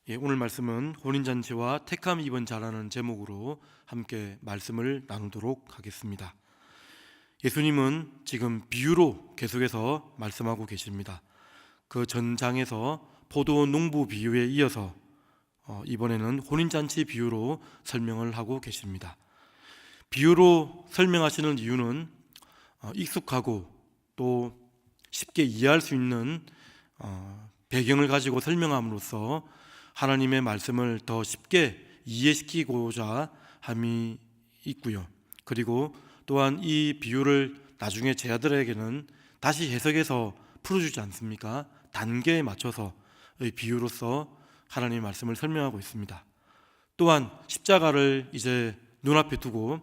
오늘 말씀은 혼인잔치와 택함 입은 자라는 제목으로 함께 말씀을 나누도록 하겠습니다. 예수님은 지금 비유로 계속해서 말씀하고 계십니다. 그 전장에서 포도 농부 비유에 이어서 이번에는 혼인잔치 비유로 설명을 하고 계십니다. 비유로 설명하시는 이유는 익숙하고 또 쉽게 이해할 수 있는 배경을 가지고 설명함으로써 하나님의 말씀을 더 쉽게 이해시키고자 함이 있고요. 그리고 또한 이 비유를 나중에 제 아들에게는 다시 해석해서 풀어주지 않습니까? 단계에 맞춰서 비유로서 하나님의 말씀을 설명하고 있습니다. 또한 십자가를 이제 눈앞에 두고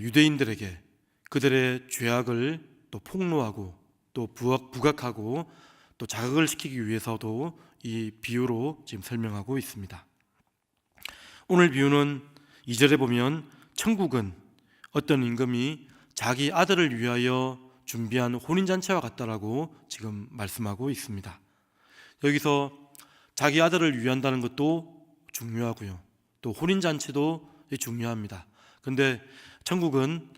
유대인들에게 그들의 죄악을 또 폭로하고 또 부각하고 또 자극을 시키기 위해서도 이 비유로 지금 설명하고 있습니다. 오늘 비유는 2절에 보면 천국은 어떤 임금이 자기 아들을 위하여 준비한 혼인잔치와 같다라고 지금 말씀하고 있습니다. 여기서 자기 아들을 위한다는 것도 중요하고요. 또 혼인잔치도 중요합니다. 그런데 천국은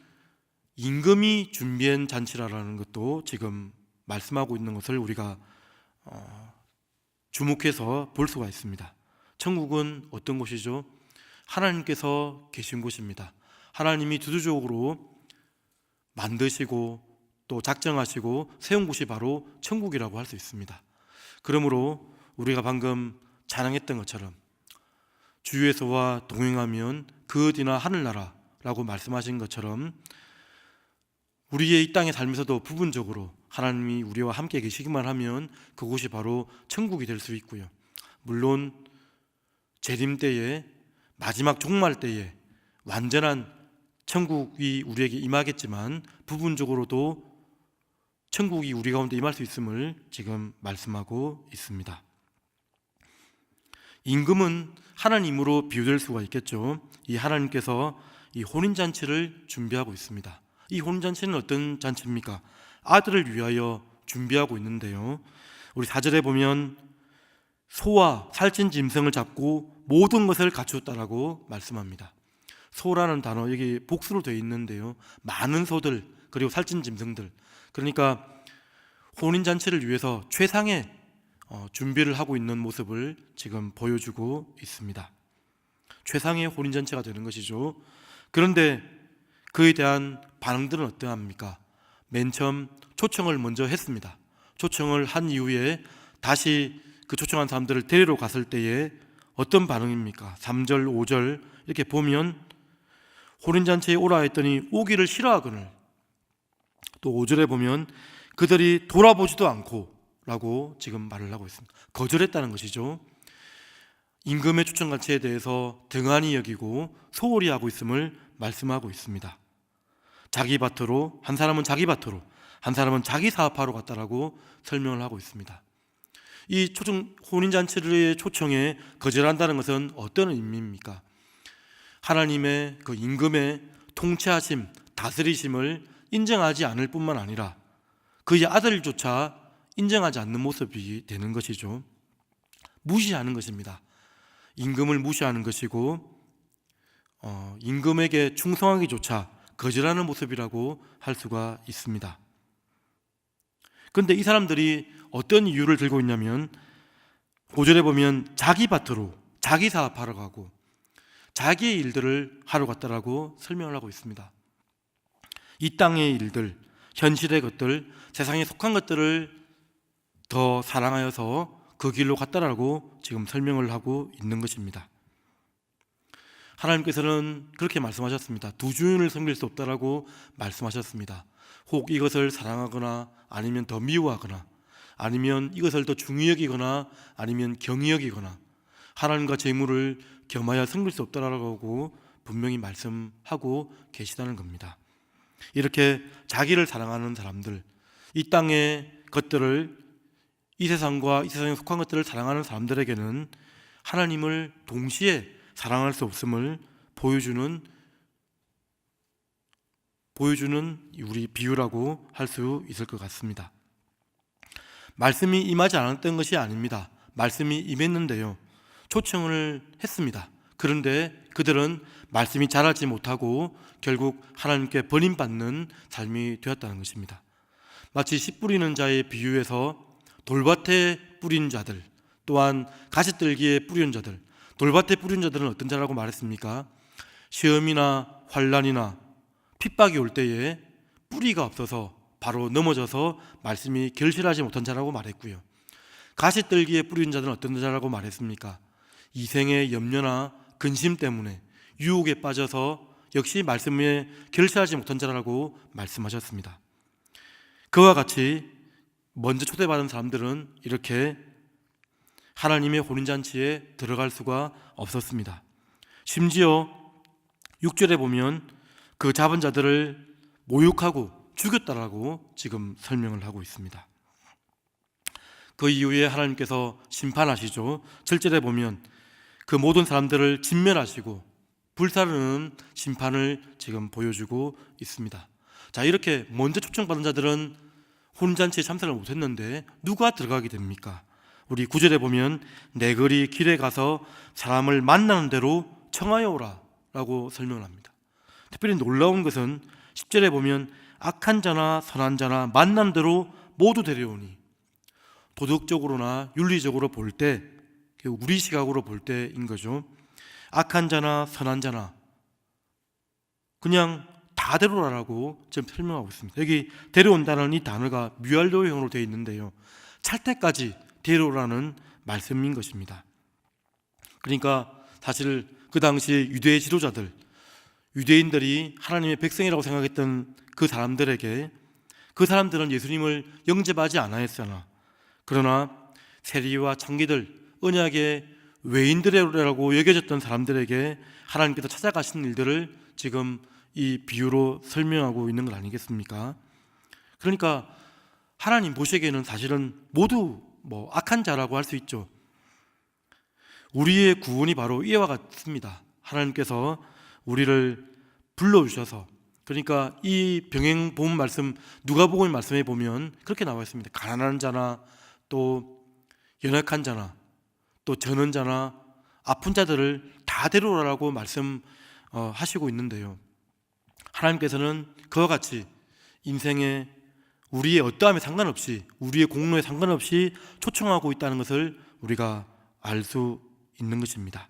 임금이 준비한 잔치라는 것도 지금 말씀하고 있는 것을 우리가 주목해서 볼 수가 있습니다. 천국은 어떤 곳이죠? 하나님께서 계신 곳입니다. 하나님이 주도적으로 만드시고 또 작정하시고 세운 곳이 바로 천국이라고 할 수 있습니다. 그러므로 우리가 방금 찬양했던 것처럼 주 예수와 동행하면 그 어디나 하늘나라라고 말씀하신 것처럼 우리의 이 땅의 삶에서도 부분적으로 하나님이 우리와 함께 계시기만 하면 그곳이 바로 천국이 될 수 있고요. 물론 재림 때에 마지막 종말 때에 완전한 천국이 우리에게 임하겠지만 부분적으로도 천국이 우리 가운데 임할 수 있음을 지금 말씀하고 있습니다. 임금은 하나님으로 비유될 수가 있겠죠. 이 하나님께서 이 혼인잔치를 준비하고 있습니다. 이 혼인잔치는 어떤 잔치입니까? 아들을 위하여 준비하고 있는데요. 우리 4절에 보면 소와 살찐 짐승을 잡고 모든 것을 갖추었다라고 말씀합니다. 소라는 단어 여기 복수로 되어 있는데요. 많은 소들 그리고 살찐 짐승들, 그러니까 혼인잔치를 위해서 최상의 준비를 하고 있는 모습을 지금 보여주고 있습니다. 최상의 혼인잔치가 되는 것이죠. 그런데 그에 대한 반응들은 어떠합니까? 맨 처음 초청을 먼저 했습니다. 초청을 한 이후에 다시 그 초청한 사람들을 데리러 갔을 때에 어떤 반응입니까? 3절, 5절 이렇게 보면 혼인잔치에 오라 했더니 오기를 싫어하거늘, 또 5절에 보면 그들이 돌아보지도 않고 라고 지금 말을 하고 있습니다. 거절했다는 것이죠. 임금의 초청잔치에 대해서 등한히 여기고 소홀히 하고 있음을 말씀하고 있습니다. 자기 밭으로, 한 사람은 자기 밭으로, 한 사람은 자기 사업하러 갔다라고 설명을 하고 있습니다. 이 혼인잔치의 초청에 거절한다는 것은 어떤 의미입니까? 하나님의 그 임금의 통치하심, 다스리심을 인정하지 않을 뿐만 아니라 그의 아들조차 인정하지 않는 모습이 되는 것이죠. 무시하는 것입니다. 임금을 무시하는 것이고 임금에게 충성하기조차 거절하는 모습이라고 할 수가 있습니다. 그런데 이 사람들이 어떤 이유를 들고 있냐면 5절에 보면 자기 밭으로 자기 사업하러 가고 자기의 일들을 하러 갔다라고 설명을 하고 있습니다. 이 땅의 일들, 현실의 것들, 세상에 속한 것들을 더 사랑하여서 그 길로 갔다라고 지금 설명을 하고 있는 것입니다. 하나님께서는 그렇게 말씀하셨습니다. 두 주인을 섬길 수 없다라고 말씀하셨습니다. 혹 이것을 사랑하거나 아니면 더 미워하거나 아니면 이것을 더 중히 여기거나 아니면 경히 여기거나 하나님과 재물을 겸하여 섬길 수 없다라고 분명히 말씀하고 계시다는 겁니다. 이렇게 자기를 사랑하는 사람들, 이 땅의 것들을, 이 세상과 이 세상에 속한 것들을 사랑하는 사람들에게는 하나님을 동시에 사랑할 수 없음을 보여주는 우리 비유라고 할 수 있을 것 같습니다. 말씀이 임하지 않았던 것이 아닙니다. 말씀이 임했는데요. 초청을 했습니다. 그런데 그들은 말씀이 자라지 못하고 결국 하나님께 버림받는 삶이 되었다는 것입니다. 마치 씨 뿌리는 자의 비유에서 돌밭에 뿌린 자들, 또한 가시떨기에 뿌린 자들, 돌밭에 뿌린 자들은 어떤 자라고 말했습니까? 시험이나 환난이나 핍박이 올 때에 뿌리가 없어서 바로 넘어져서 말씀이 결실하지 못한 자라고 말했고요. 가시떨기에 뿌린 자들은 어떤 자라고 말했습니까? 이생의 염려나 근심 때문에 유혹에 빠져서 역시 말씀에 결실하지 못한 자라고 말씀하셨습니다. 그와 같이 먼저 초대받은 사람들은 이렇게 하나님의 혼인잔치에 들어갈 수가 없었습니다. 심지어 6절에 보면 그 잡은 자들을 모욕하고 죽였다라고 지금 설명을 하고 있습니다. 그 이후에 하나님께서 심판하시죠. 7절에 보면 그 모든 사람들을 진멸하시고 불사르는 심판을 지금 보여주고 있습니다. 자, 이렇게 먼저 초청받은 자들은 혼인잔치에 참석을 못했는데 누가 들어가게 됩니까? 우리 9절에 보면 내거리 길에 가서 사람을 만나는 대로 청하여 오라 라고 설명을 합니다. 특별히 놀라운 것은 10절에 보면 악한 자나 선한 자나 만난 대로 모두 데려오니, 도덕적으로나 윤리적으로 볼 때, 우리 시각으로 볼 때인 거죠. 악한 자나 선한 자나 그냥 다 데려오라고 지금 설명하고 있습니다. 여기 데려온다는 이 단어가 뮤알로형으로 되어 있는데요, 찰 때까지 데려오라는 말씀인 것입니다. 그러니까 사실 그 당시에 유대 지도자들, 유대인들이 하나님의 백성이라고 생각했던 그 사람들에게, 그 사람들은 예수님을 영접하지 않았으나 그러나 세리와 창기들, 언약의 외인들이라고 여겨졌던 사람들에게 하나님께서 찾아가신 일들을 지금 이 비유로 설명하고 있는 것 아니겠습니까? 그러니까 하나님 보시기에는 사실은 모두 악한 자라고 할 수 있죠. 우리의 구원이 바로 이와 같습니다. 하나님께서 우리를 불러주셔서, 그러니까 이 병행 본 말씀, 누가복음 말씀에 보면 그렇게 나와 있습니다. 가난한 자나 또 연약한 자나 또 저는 자나 아픈 자들을 다 데려오라고 말씀하시고 있는데요, 하나님께서는 그와 같이 인생에 우리의 어떠함에 상관없이, 우리의 공로에 상관없이 초청하고 있다는 것을 우리가 알 수 있는 것입니다.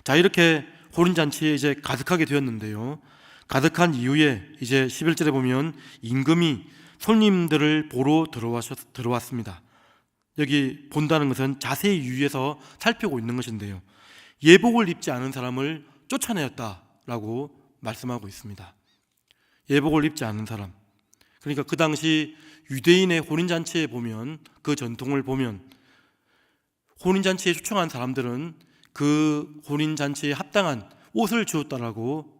자, 이렇게 혼인잔치에 이제 가득하게 되었는데요, 가득한 이후에 이제 11절에 보면 임금이 손님들을 보러 들어왔습니다. 여기 본다는 것은 자세히 유의해서 살피고 있는 것인데요, 예복을 입지 않은 사람을 쫓아내었다라고 말씀하고 있습니다. 예복을 입지 않은 사람, 그러니까 그 당시 유대인의 혼인잔치에 보면, 그 전통을 보면 혼인잔치에 초청한 사람들은 그 혼인잔치에 합당한 옷을 주었다라고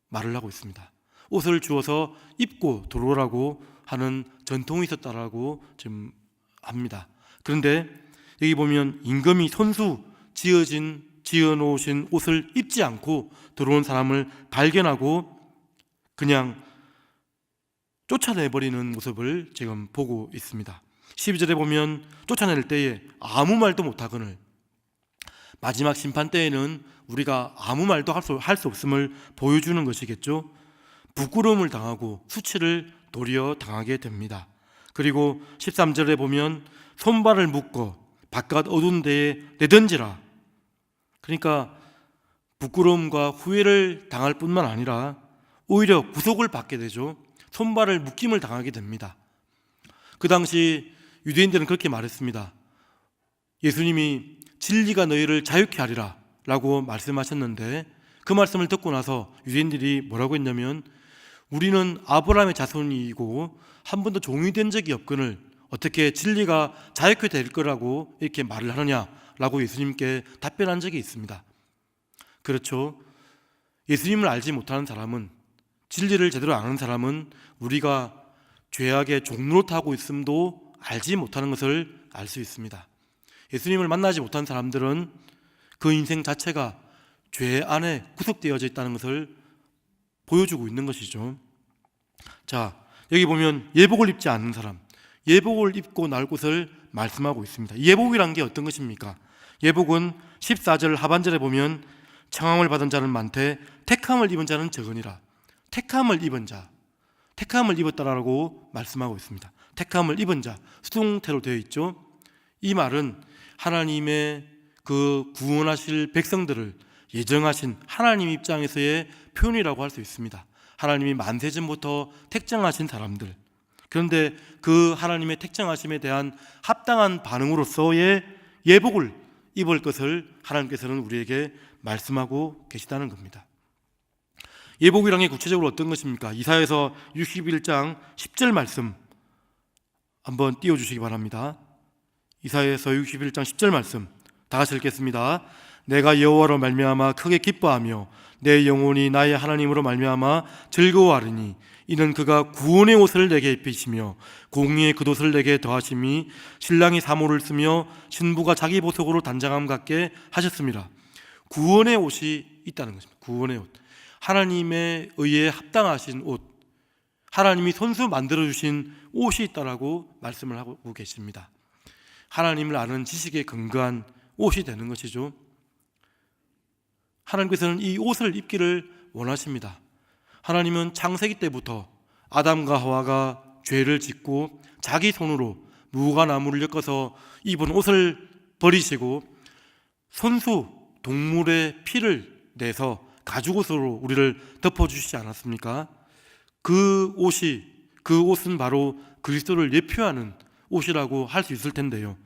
말을 하고 있습니다. 옷을 주어서 입고 들어오라고 하는 전통이 있었다라고 지금 합니다. 그런데 여기 보면 임금이 손수 지어놓으신 옷을 입지 않고 들어온 사람을 발견하고 그냥 쫓아내버리는 모습을 지금 보고 있습니다. 12절에 보면 쫓아낼 때에 아무 말도 못하거늘, 마지막 심판 때에는 우리가 아무 말도 할 수 없음을 보여주는 것이겠죠. 부끄러움을 당하고 수치를 도리어 당하게 됩니다. 그리고 13절에 보면 손발을 묶어 바깥 어두운 데에 내던지라, 그러니까 부끄러움과 후회를 당할 뿐만 아니라 오히려 구속을 받게 되죠. 손발을 묶임을 당하게 됩니다. 그 당시 유대인들은 그렇게 말했습니다. 예수님이 진리가 너희를 자유케 하리라 라고 말씀하셨는데, 그 말씀을 듣고 나서 유대인들이 뭐라고 했냐면, 우리는 아브라함의 자손이고 한 번도 종이 된 적이 없거늘 어떻게 진리가 자유케 될 거라고 이렇게 말을 하느냐라고 예수님께 답변한 적이 있습니다. 그렇죠. 예수님을 알지 못하는 사람은, 진리를 제대로 아는 사람은 우리가 죄악의 종로로 타고 있음도 알지 못하는 것을 알 수 있습니다. 예수님을 만나지 못한 사람들은 그 인생 자체가 죄 안에 구속되어져 있다는 것을 보여주고 있는 것이죠. 자, 여기 보면 예복을 입지 않는 사람, 예복을 입고 나올 것을 말씀하고 있습니다. 예복이란 게 어떤 것입니까? 예복은 14절 하반절에 보면 청함을 받은 자는 많되 택함을 입은 자는 적으니라. 택함을 입은 자, 택함을 입었다라고 말씀하고 있습니다. 택함을 입은 자, 수동태로 되어 있죠. 이 말은 하나님의 그 구원하실 백성들을 예정하신 하나님 입장에서의 표현이라고 할 수 있습니다. 하나님이 만세전부터 택정하신 사람들, 그런데 그 하나님의 택정하심에 대한 합당한 반응으로서의 예복을 입을 것을 하나님께서는 우리에게 말씀하고 계시다는 겁니다. 예복이란 게 구체적으로 어떤 것입니까? 이사야서 61장 10절 말씀 한번 띄워주시기 바랍니다. 이사야서 61장 10절 말씀 다 같이 읽겠습니다. 내가 여호와로 말미암아 크게 기뻐하며 내 영혼이 나의 하나님으로 말미암아 즐거워하리니 이는 그가 구원의 옷을 내게 입히시며 공의의 겉옷을 내게 더하심이 신랑이 사모를 쓰며 신부가 자기 보석으로 단장함 같게 하셨습니다. 구원의 옷이 있다는 것입니다. 구원의 옷, 하나님의 의에 합당하신 옷, 하나님이 손수 만들어주신 옷이 있다라고 말씀을 하고 계십니다. 하나님을 아는 지식에 근거한 옷이 되는 것이죠. 하나님께서는 이 옷을 입기를 원하십니다. 하나님은 창세기 때부터 아담과 하와가 죄를 짓고 자기 손으로 무화과나무를 엮어서 입은 옷을 버리시고 손수 동물의 피를 내서 가죽옷으로 우리를 덮어주시지 않았습니까? 그 옷은 바로 그리스도를 예표하는 옷이라고 할 수 있을 텐데요.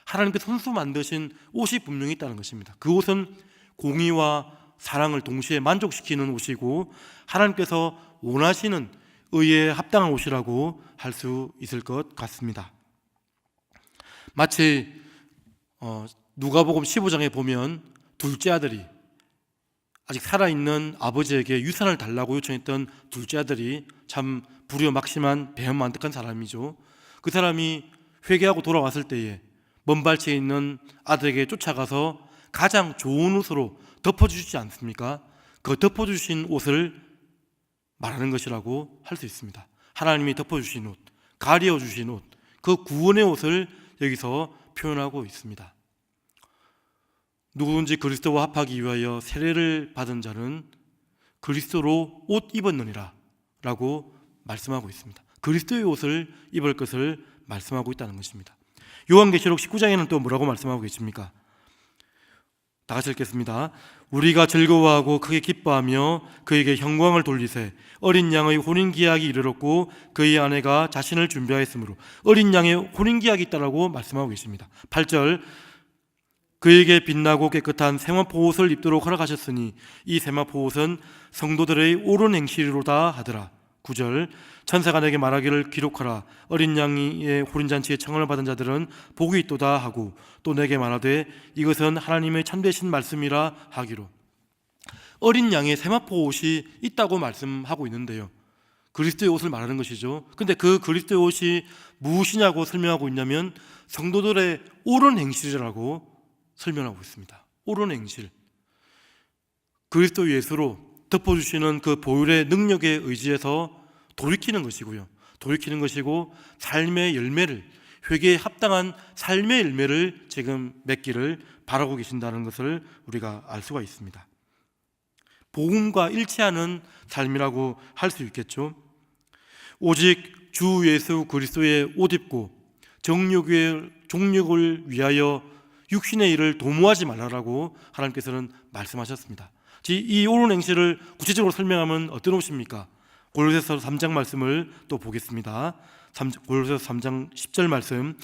하나님께서 손수 만드신 옷이 분명히 있다는 것입니다. 그 옷은 공의와 사랑을 동시에 만족시키는 옷이고 하나님께서 원하시는 의에 합당한 옷이라고 할 수 있을 것 같습니다. 마치 누가복음 15장에 보면 둘째 아들이 아직 살아있는 아버지에게 유산을 달라고 요청했던 둘째 아들이 참 불효막심한 배은만득한 사람이죠. 그 사람이 회개하고 돌아왔을 때에 먼발치에 있는 아들에게 쫓아가서 가장 좋은 옷으로 덮어주시지 않습니까? 그 덮어주신 옷을 말하는 것이라고 할 수 있습니다. 하나님이 덮어주신 옷, 가려주신 옷, 그 구원의 옷을 여기서 표현하고 있습니다. 누구든지 그리스도와 합하기 위하여 세례를 받은 자는 그리스도로 옷 입었느니라 라고 말씀하고 있습니다. 그리스도의 옷을 입을 것을 말씀하고 있다는 것입니다. 요한계시록 19장에는 또 뭐라고 말씀하고 계십니까? 다 같이 읽겠습니다. 우리가 즐거워하고 크게 기뻐하며 그에게 영광을 돌리세 어린 양의 혼인기약이 이르렀고 그의 아내가 자신을 준비하였으므로 어린 양의 혼인기약이 있다라고 말씀하고 계십니다. 8절 그에게 빛나고 깨끗한 세마포 옷을 입도록 허락하셨으니 이 세마포 옷은 성도들의 옳은 행실이로다 하더라. 9절 천사가 내게 말하기를 기록하라 어린 양의 혼인잔치에 청혼을 받은 자들은 복이 있도다 하고 또 내게 말하되 이것은 하나님의 참되신 말씀이라 하기로. 어린 양의 세마포 옷이 있다고 말씀하고 있는데요, 그리스도의 옷을 말하는 것이죠. 근데 그 그리스도의 옷이 무엇이냐고 설명하고 있냐면 성도들의 옳은 행실이라고 설명하고 있습니다. 옳은 행실, 그리스도 예수로 덮어주시는 그 보혈의 능력에 의지해서 돌이키는 것이고요. 돌이키는 것이고 삶의 열매를, 회개에 합당한 삶의 열매를 지금 맺기를 바라고 계신다는 것을 우리가 알 수가 있습니다. 복음과 일치하는 삶이라고 할 수 있겠죠. 오직 주 예수 그리스도의 옷 입고 정욕을 위하여 육신의 일을 도모하지 말라라고 하나님께서는 말씀하셨습니다. 이 옳은 행실을 구체적으로 설명하면 어떤 옷입니까? 골로새서 3장 말씀을 또 보겠습니다. 골로새서 3장 10절 말씀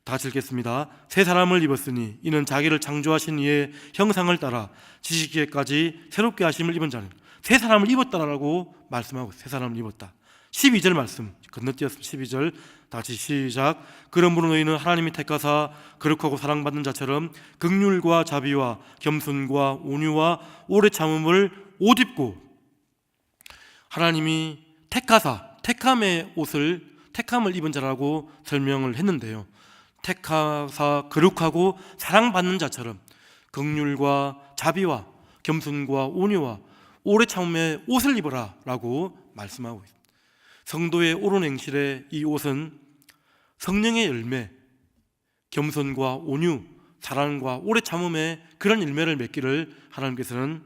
다 같이 읽겠습니다. 새 사람을 입었으니 이는 자기를 창조하신 이의 형상을 따라 지식에까지 새롭게 하심을 입은 자는 새 사람을 입었다라고 말씀하고 새 사람을 입었다. 12절 말씀 건너뛰었습니다. 12절 다 같이 시작. 그러므로 너희는 하나님이 택하사 거룩하고 사랑받는 자처럼 긍휼과 자비와 겸손과 온유와 오래 참음을 옷 입고. 하나님이 택하사, 택함의 옷을 택함을 입은 자라고 설명을 했는데요, 택하사 거룩하고 사랑받는 자처럼 긍휼과 자비와 겸손과 온유와 오래 참음의 옷을 입어라 라고 말씀하고 있습니다. 성도의 옳은 행실의 이 옷은 성령의 열매, 겸손과 온유, 사랑과 오래 참음의 그런 열매를 맺기를 하나님께서는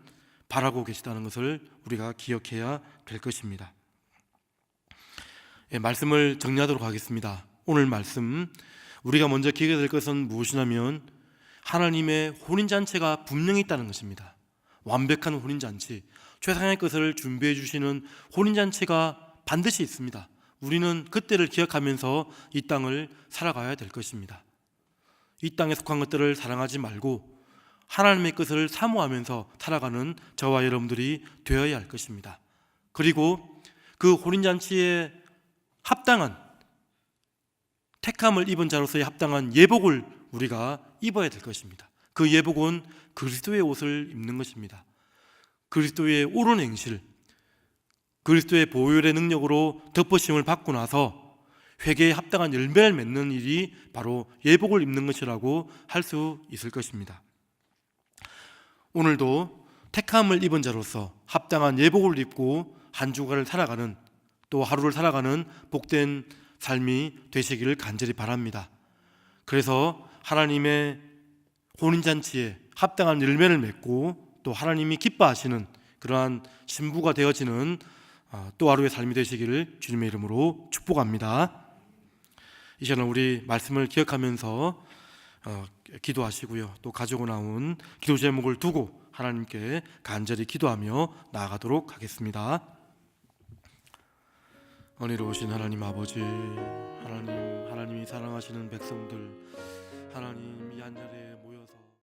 바라고 계시다는 것을 우리가 기억해야 될 것입니다. 말씀을 정리하도록 하겠습니다. 오늘 말씀, 우리가 먼저 기억해야 될 것은 무엇이냐면 하나님의 혼인잔치가 분명히 있다는 것입니다. 완벽한 혼인잔치, 최상의 것을 준비해 주시는 혼인잔치가 반드시 있습니다. 우리는 그때를 기억하면서 이 땅을 살아가야 될 것입니다. 이 땅에 속한 것들을 사랑하지 말고 하나님의 것을 사모하면서 살아가는 저와 여러분들이 되어야 할 것입니다. 그리고 그 혼인잔치에 합당한, 택함을 입은 자로서의 합당한 예복을 우리가 입어야 될 것입니다. 그 예복은 그리스도의 옷을 입는 것입니다. 그리스도의 옳은 행실, 그리스도의 보혈의 능력으로 덮으심을 받고 나서 회개에 합당한 열매를 맺는 일이 바로 예복을 입는 것이라고 할 수 있을 것입니다. 오늘도 택함을 입은 자로서 합당한 예복을 입고 한 주간을 살아가는, 또 하루를 살아가는 복된 삶이 되시기를 간절히 바랍니다. 그래서 하나님의 혼인잔치에 합당한 열매를 맺고 또 하나님이 기뻐하시는 그러한 신부가 되어지는 또 하루의 삶이 되시기를 주님의 이름으로 축복합니다. 이 시간 우리 말씀을 기억하면서 기도하시고요, 또 가지고 나온 기도 제목을 두고 하나님께 간절히 기도하며 나아가도록 하겠습니다. 은혜로우신 하나님 아버지, 하나님이 사랑하시는 백성들, 하나님 이 한 자리에 모여서